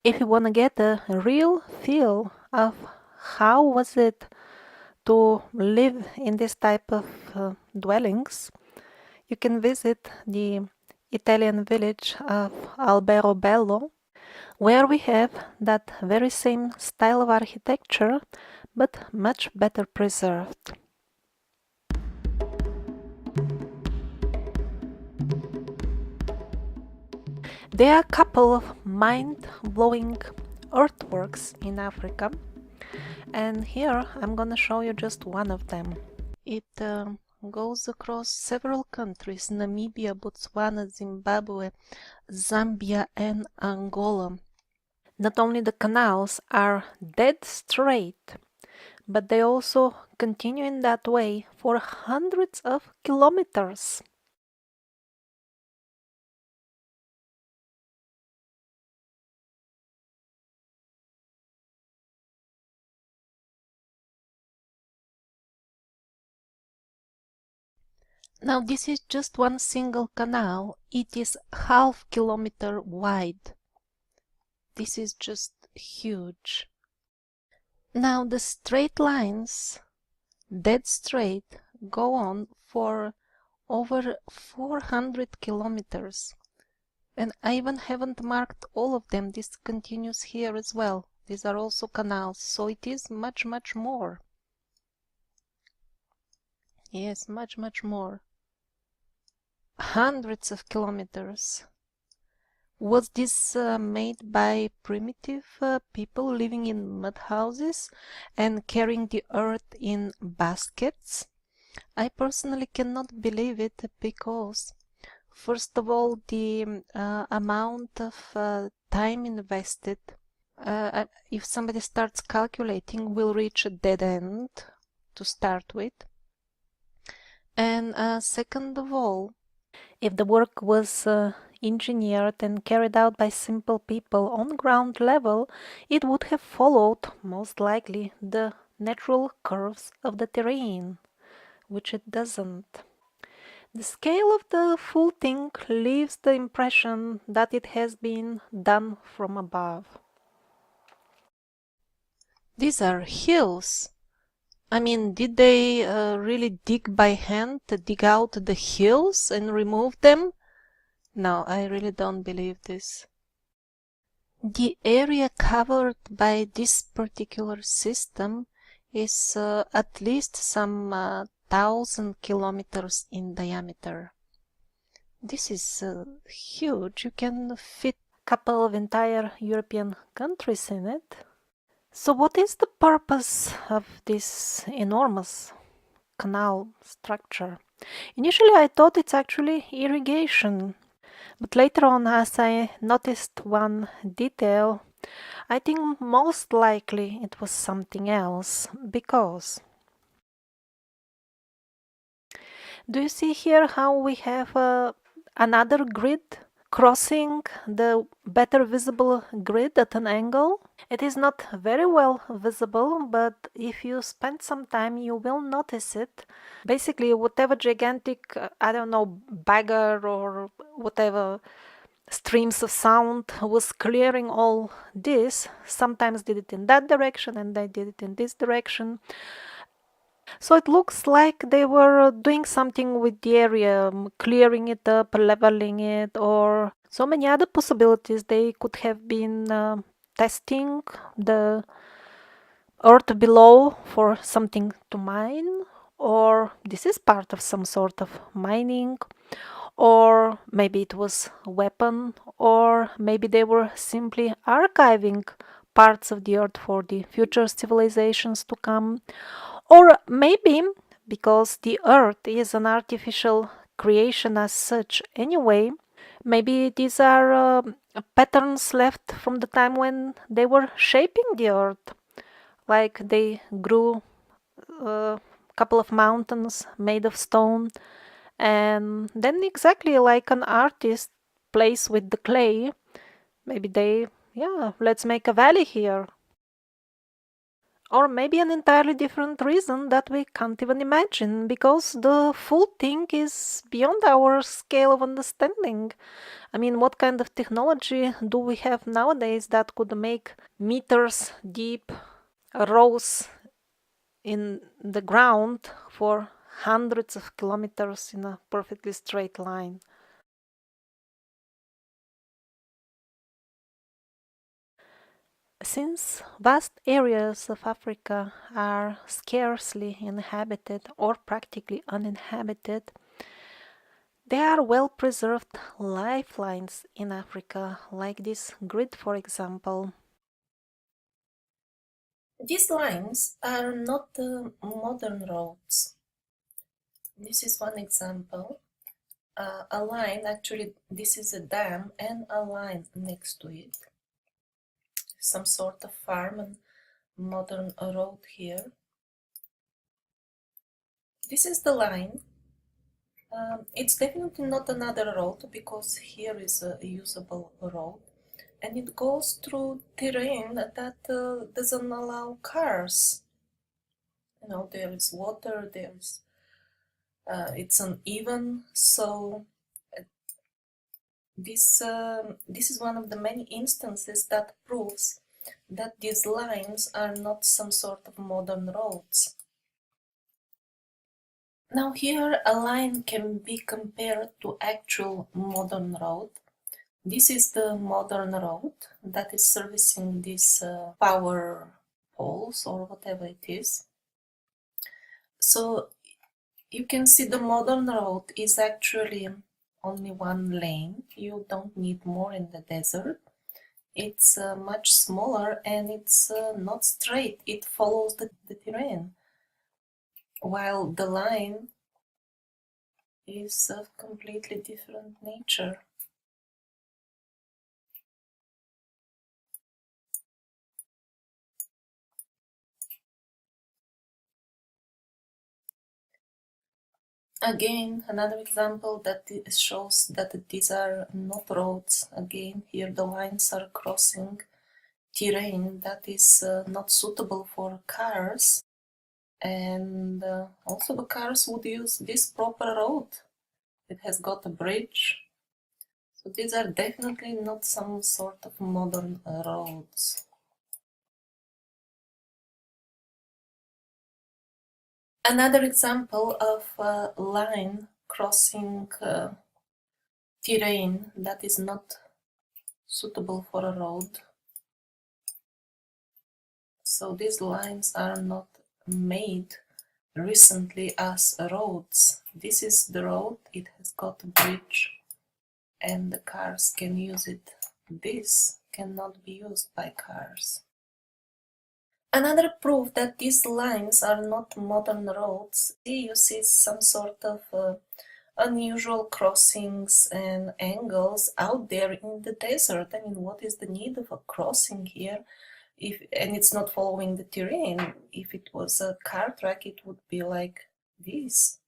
If you want to get a real feel of how was it to live in this type of dwellings, you can visit the Italian village of Alberobello, where we have that very same style of architecture, but much better preserved. There are a couple of mind-blowing earthworks in Africa, and here I'm gonna show you just one of them. It goes across several countries: Namibia, Botswana, Zimbabwe, Zambia, and Angola. Not only the canals are dead straight, but they also continue in that way for hundreds of kilometers. Now this is just one single canal. It is half-kilometer wide. This is just huge. Now the straight lines, dead straight, go on for over 400 kilometers. And I even haven't marked all of them. This continues here as well. These are also canals, so it is much more. Yes, much more. Hundreds of kilometers. Was this made by primitive people living in mud houses and carrying the earth in baskets? I personally cannot believe it because, first of all, the amount of time invested, if somebody starts calculating, will reach a dead end to start with. And second of all, if the work was engineered and carried out by simple people on ground level, it would have followed, most likely, the natural curves of the terrain, which it doesn't. The scale of the full thing leaves the impression that it has been done from above. These are hills. I mean, did they really dig by hand, dig out the hills and remove them? No, I really don't believe this. The area covered by this particular system is at least some 1,000 kilometers in diameter. This is huge. You can fit a couple of entire European countries in it. So what is the purpose of this enormous canal structure? Initially I thought it's actually irrigation, but later on, as I noticed one detail, I think most likely it was something else, because do you see here how we have another grid crossing the better visible grid at an angle? It is not very well visible, but if you spend some time, you will notice it. Basically, whatever gigantic, I don't know, bagger or whatever streams of sound was clearing all this, sometimes did it in that direction and they did it in this direction. So it looks like they were doing something with the area, clearing it up, leveling it, or so many other possibilities. They could have been testing the earth below for something to mine, or this is part of some sort of mining, or maybe it was a weapon, or maybe they were simply archiving parts of the earth for the future civilizations to come, or maybe because the earth is an artificial creation as such anyway, maybe these are patterns left from the time when they were shaping the earth, like they grew a couple of mountains made of stone, and then exactly like an artist plays with the clay, maybe they, yeah, let's make a valley here. Or maybe an entirely different reason that we can't even imagine, because the full thing is beyond our scale of understanding. I mean, what kind of technology do we have nowadays that could make meters deep rows in the ground for hundreds of kilometers in a perfectly straight line? Since vast areas of Africa are scarcely inhabited or practically uninhabited, there are well preserved lifelines in Africa, like this grid, for example. These lines are not modern roads. This is one example. A line, actually, this is a dam and a line next to it. Some sort of farm and modern road here. This is the line. It's definitely not another road because here is a usable road, and it goes through terrain that doesn't allow cars. You know, there is water, there's it's uneven, so this is one of the many instances that proves that these lines are not some sort of modern roads. Now here a line can be compared to actual modern road. This is the modern road that is servicing these power poles or whatever it is. So you can see the modern road is actually only one lane. You don't need more in the desert. It's much smaller and it's not straight. It follows the terrain, while the line is of completely different nature. Again, another example that shows that these are not roads. Again, here the lines are crossing terrain that is not suitable for cars, and also the cars would use this proper road. It has got a bridge, so these are definitely not some sort of modern roads. Another example of a line crossing terrain that is not suitable for a road. So these lines are not made recently as roads. This is the road, it has got a bridge and the cars can use it. This cannot be used by cars. Another proof that these lines are not modern roads, you see some sort of unusual crossings and angles out there in the desert. I mean, what is the need of a crossing here? And it's not following the terrain. If it was a car track, it would be like this.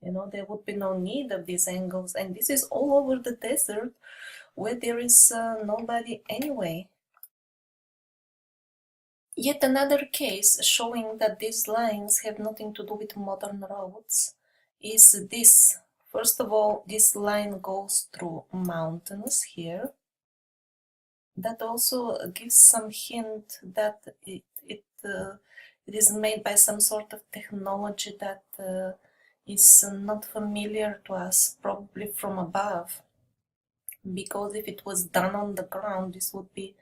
You know, there would be no need of these angles. And this is all over the desert where there is nobody anyway. Yet another case showing that these lines have nothing to do with modern roads is this. First of all, this line goes through mountains here. That also gives some hint that It is made by some sort of technology that is not familiar to us, probably from above. Because if it was done on the ground, this would be,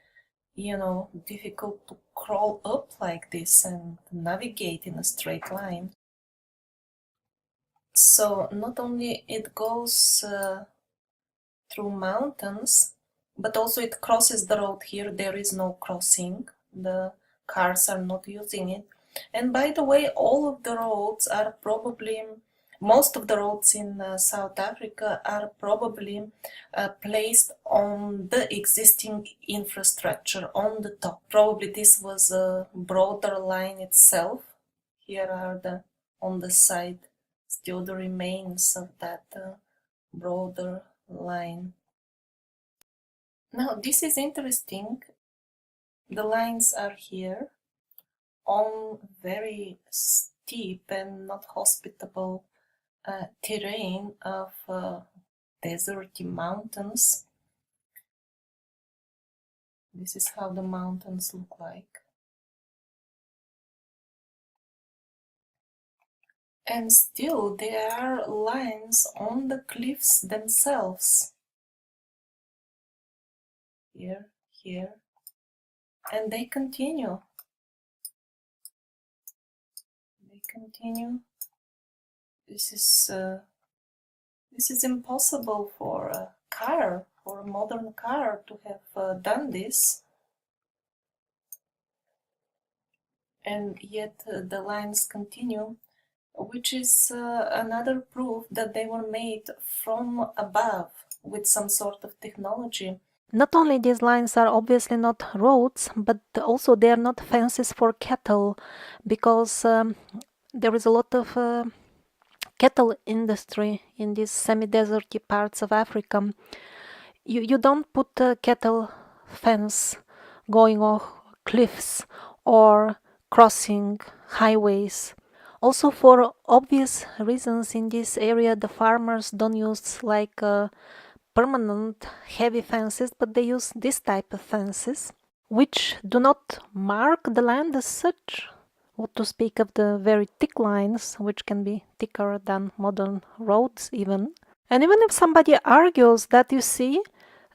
difficult to crawl up like this and navigate in a straight line. So not only it goes through mountains, but also it crosses the road. Here there is no crossing, the cars are not using it. And by the way, all of the roads are probably, most of the roads in South Africa are probably placed on the existing infrastructure on the top. Probably this was a broader line itself. Here are on the side still the remains of that broader line. Now this is interesting. The lines are here on very steep and not hospitable terrain of deserty mountains. This is how the mountains look like. And still there are lines on the cliffs themselves. Here, here, and they continue. They continue. This is impossible for a car, for a modern car, to have done this. And yet the lines continue, which is another proof that they were made from above with some sort of technology. Not only these lines are obviously not roads, but also they are not fences for cattle, because there is a lot of cattle industry in these semi-deserty parts of Africa. You don't put a cattle fence going off cliffs or crossing highways. Also, for obvious reasons, in this area the farmers don't use like permanent heavy fences, but they use this type of fences, which do not mark the land as such. What to speak of the very thick lines, which can be thicker than modern roads even. And even if somebody argues that, you see,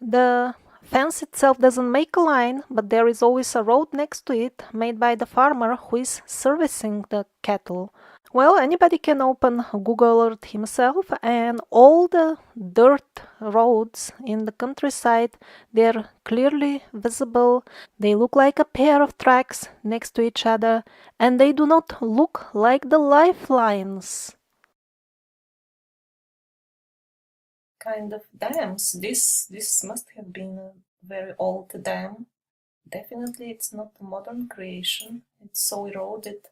the fence itself doesn't make a line, but there is always a road next to it made by the farmer who is servicing the cattle. Well, anybody can open Google Earth himself, and all the dirt roads in the countryside, they're clearly visible. They look like a pair of tracks next to each other, and they do not look like the lifelines. Kind of dams. This must have been a very old dam. Definitely it's not a modern creation. It's so eroded.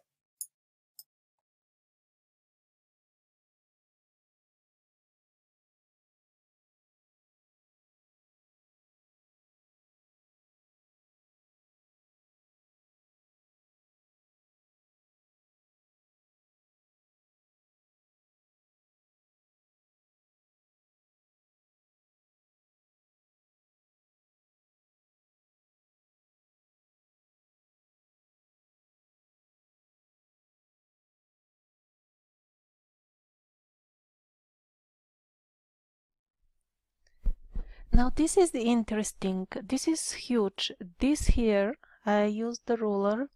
Now this is interesting. This is huge. This here, I used the ruler,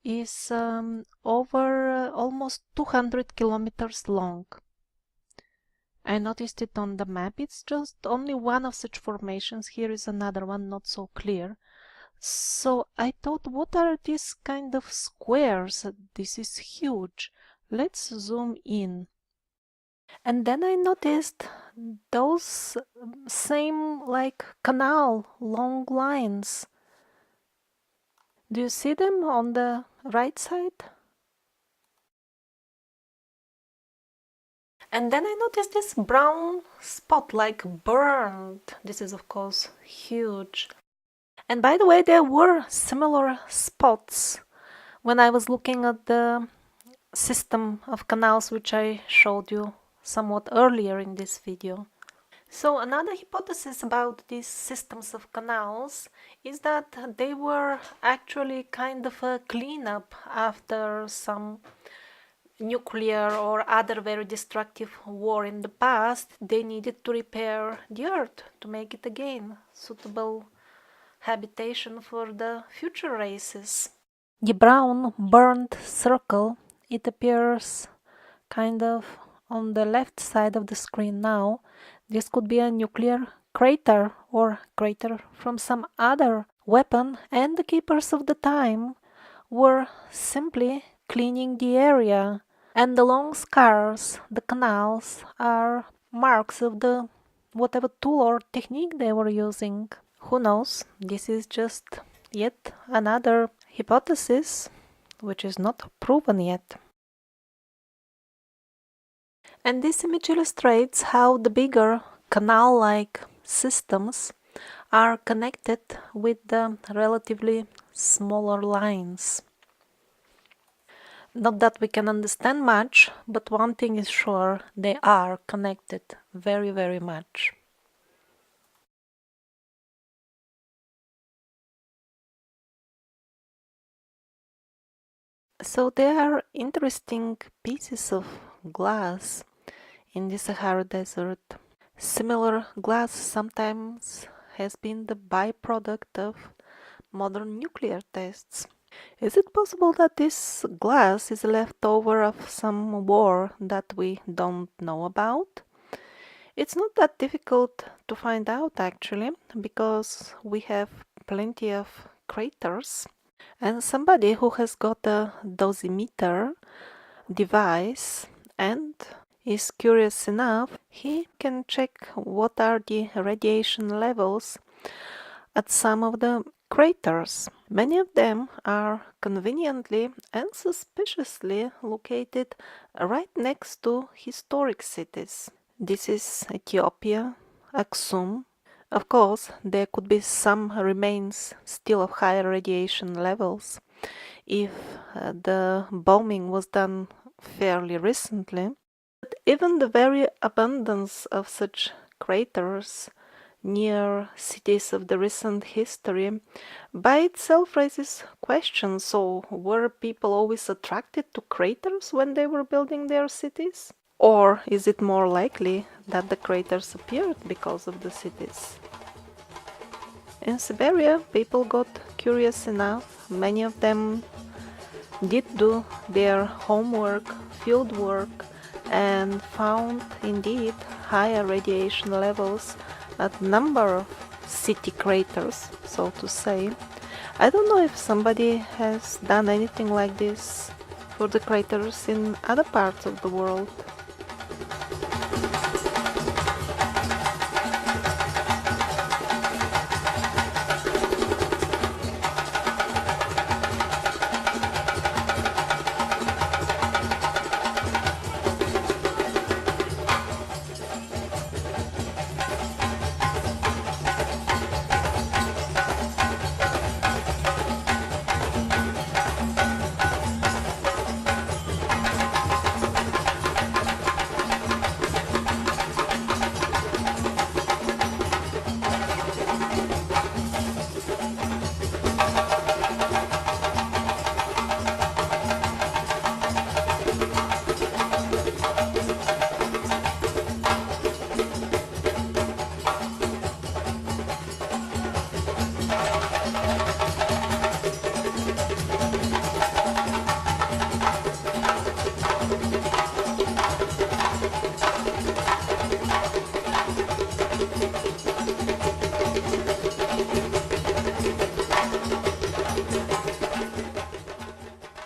is over almost 200 kilometers long. I noticed it on the map. It's just only one of such formations. Here is another one, not so clear. So I thought, what are these kind of squares? This is huge. Let's zoom in. And then I noticed those same like canal long lines. Do you see them on the right side? And then I noticed this brown spot, like burned. This is of course huge. And by the way, there were similar spots when I was looking at the system of canals which I showed you somewhat earlier in this video. So another hypothesis about these systems of canals is that they were actually kind of a cleanup after some nuclear or other very destructive war in the past. They needed to repair the earth to make it again suitable habitation for the future races. The brown burnt circle, it appears kind of on the left side of the screen now. This could be a nuclear crater or crater from some other weapon, and the keepers of the time were simply cleaning the area. And the long scars, the canals, are marks of the whatever tool or technique they were using. Who knows? This is just yet another hypothesis which is not proven yet. And this image illustrates how the bigger canal-like systems are connected with the relatively smaller lines. Not that we can understand much, but one thing is sure, they are connected very, very much. So there are interesting pieces of glass in the Sahara Desert. Similar glass sometimes has been the byproduct of modern nuclear tests. Is it possible that this glass is a leftover of some war that we don't know about? It's not that difficult to find out actually, because we have plenty of craters, and somebody who has got a dosimeter device and is curious enough, he can check what are the radiation levels at some of the craters. Many of them are conveniently and suspiciously located right next to historic cities. This is Ethiopia, Aksum. Of course, there could be some remains still of higher radiation levels if the bombing was done fairly recently. But even the very abundance of such craters near cities of the recent history by itself raises questions. So were people always attracted to craters when they were building their cities? Or is it more likely that the craters appeared because of the cities? In Siberia, people got curious enough. Many of them did do their homework, field work, and found indeed higher radiation levels at number of city craters, so to say. I don't know if somebody has done anything like this for the craters in other parts of the world.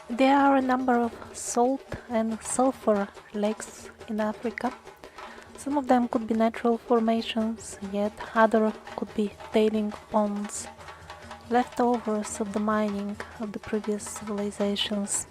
There are a number of salt and sulfur lakes in Africa. Some of them could be natural formations, yet other could be tailing ponds, leftovers of the mining of the previous civilizations.